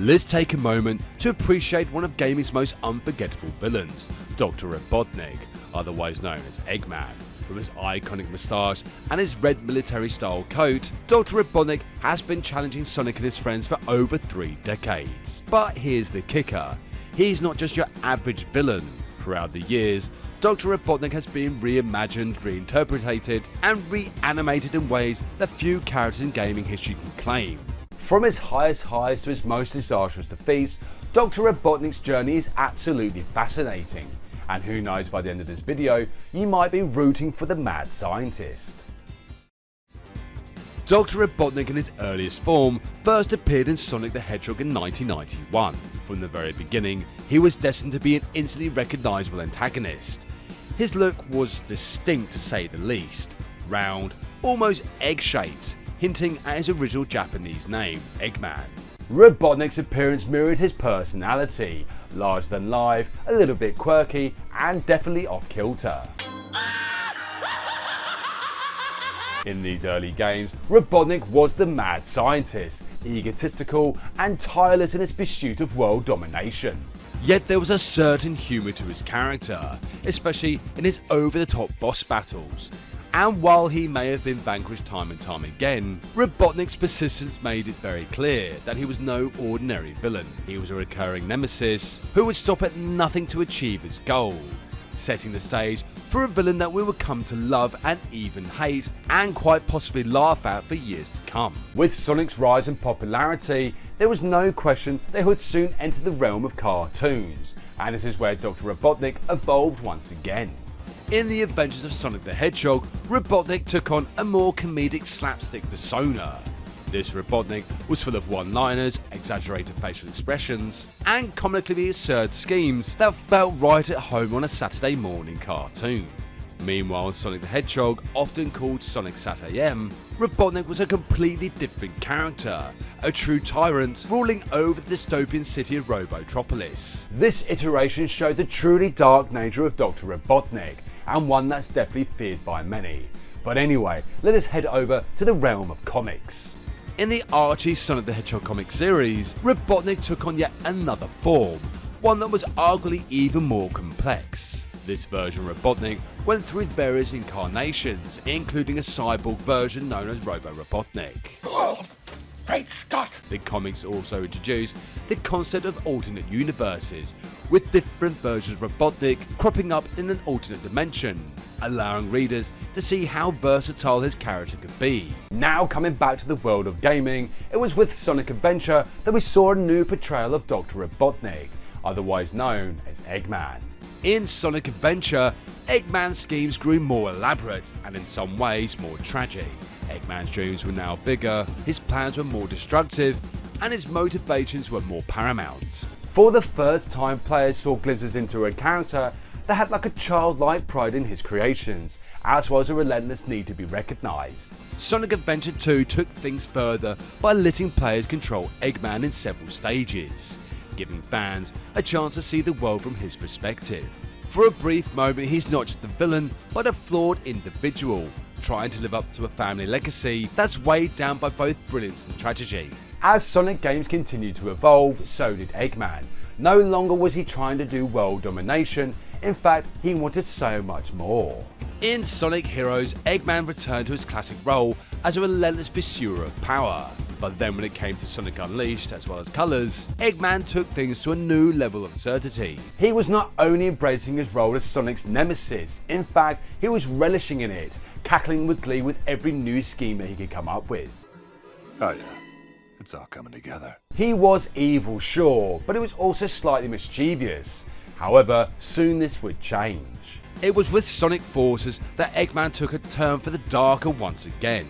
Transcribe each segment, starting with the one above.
let's take a moment to appreciate one of gaming's most unforgettable villains, Dr Robotnik, otherwise known as Eggman. From his iconic moustache and his red military-style coat, Dr Robotnik has been challenging Sonic and his friends for over 3 decades. But here's the kicker, he's not just your average villain. Throughout the years, Dr Robotnik has been reimagined, reinterpreted, and reanimated in ways that few characters in gaming history can claim. From his highest highs to his most disastrous defeats, Dr Robotnik's journey is absolutely fascinating. And who knows, by the end of this video, you might be rooting for the mad scientist. Dr Robotnik in his earliest form first appeared in Sonic the Hedgehog in 1991. From the very beginning, he was destined to be an instantly recognisable antagonist. His look was distinct to say the least, round, almost egg-shaped, hinting at his original Japanese name, Eggman. Robotnik's appearance mirrored his personality, larger than life, a little bit quirky, and definitely off-kilter. In these early games, Robotnik was the mad scientist, egotistical and tireless in his pursuit of world domination. Yet there was a certain humour to his character, especially in his over-the-top boss battles. And while he may have been vanquished time and time again, Robotnik's persistence made it very clear that he was no ordinary villain. He was a recurring nemesis who would stop at nothing to achieve his goal, setting the stage for a villain that we would come to love and even hate, and quite possibly laugh at for years to come. With Sonic's rise in popularity, there was no question that he would soon enter the realm of cartoons, and this is where Dr Robotnik evolved once again. In the adventures of Sonic the Hedgehog, Robotnik took on a more comedic slapstick persona. This Robotnik was full of one-liners, exaggerated facial expressions, and comically absurd schemes that felt right at home on a Saturday morning cartoon. Meanwhile, Sonic the Hedgehog, often called Sonic Sat AM, Robotnik was a completely different character, a true tyrant ruling over the dystopian city of Robotropolis. This iteration showed the truly dark nature of Dr Robotnik, and one that's definitely feared by many. But anyway, let us head over to the realm of comics. In the Archie Sonic the Hedgehog comic series, Robotnik took on yet another form, one that was arguably even more complex. This version of Robotnik went through various incarnations, including a cyborg version known as Robotnik. Oh, great Scott! The comics also introduced the concept of alternate universes, with different versions of Robotnik cropping up in an alternate dimension, allowing readers to see how versatile his character could be. Now coming back to the world of gaming, it was with Sonic Adventure that we saw a new portrayal of Dr Robotnik, otherwise known as Eggman. In Sonic Adventure, Eggman's schemes grew more elaborate and in some ways more tragic. Eggman's dreams were now bigger, his plans were more destructive, and his motivations were more paramount. For the first time, players saw glimpses into a character that had like a childlike pride in his creations, as well as a relentless need to be recognised. Sonic Adventure 2 took things further by letting players control Eggman in several stages, giving fans a chance to see the world from his perspective. For a brief moment, he's not just a villain, but a flawed individual, trying to live up to a family legacy that's weighed down by both brilliance and tragedy. As Sonic games continued to evolve, so did Eggman. No longer was he trying to do world domination, in fact he wanted so much more. In Sonic Heroes, Eggman returned to his classic role as a relentless pursuer of power. But then when it came to Sonic Unleashed as well as Colors, Eggman took things to a new level of absurdity. He was not only embracing his role as Sonic's nemesis, in fact he was relishing in it, cackling with glee with every new scheme that he could come up with. Oh yeah, it's all coming together. He was evil, sure, but he was also slightly mischievous. However, soon this would change. It was with Sonic Forces that Eggman took a turn for the darker once again.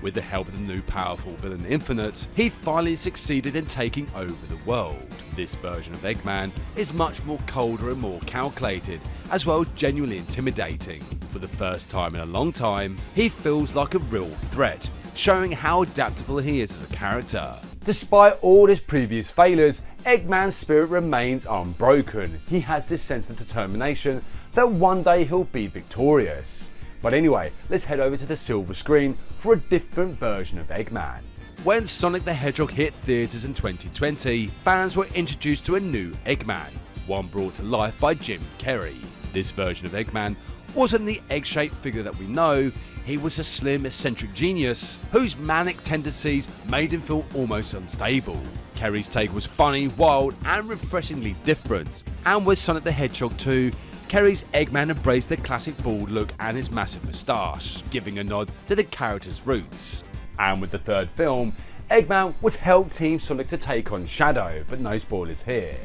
With the help of the new powerful villain Infinite, he finally succeeded in taking over the world. This version of Eggman is much more colder and more calculated, as well as genuinely intimidating. For the first time in a long time, he feels like a real threat, showing how adaptable he is as a character. Despite all his previous failures, Eggman's spirit remains unbroken. He has this sense of determination that one day he'll be victorious. But anyway, let's head over to the silver screen for a different version of Eggman. when Sonic the Hedgehog hit theatres in 2020, fans were introduced to a new Eggman, one brought to life by Jim Carrey. This version of Eggman wasn't the egg-shaped figure that we know. He was a slim, eccentric genius whose manic tendencies made him feel almost unstable. Carrey's take was funny, wild, and refreshingly different. And with Sonic the Hedgehog 2, Carrey's Eggman embraced the classic bald look and his massive moustache, giving a nod to the character's roots. And with the third film, Eggman would help Team Sonic to take on Shadow, but no spoilers here.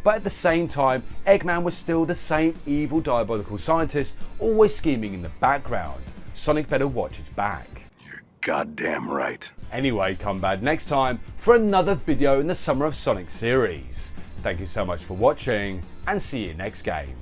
But at the same time, Eggman was still the same evil diabolical scientist, always scheming in the background. Sonic better watch his back. You're goddamn right. Anyway, come back next time for another video in the Summer of Sonic series. Thank you so much for watching, and see you next game.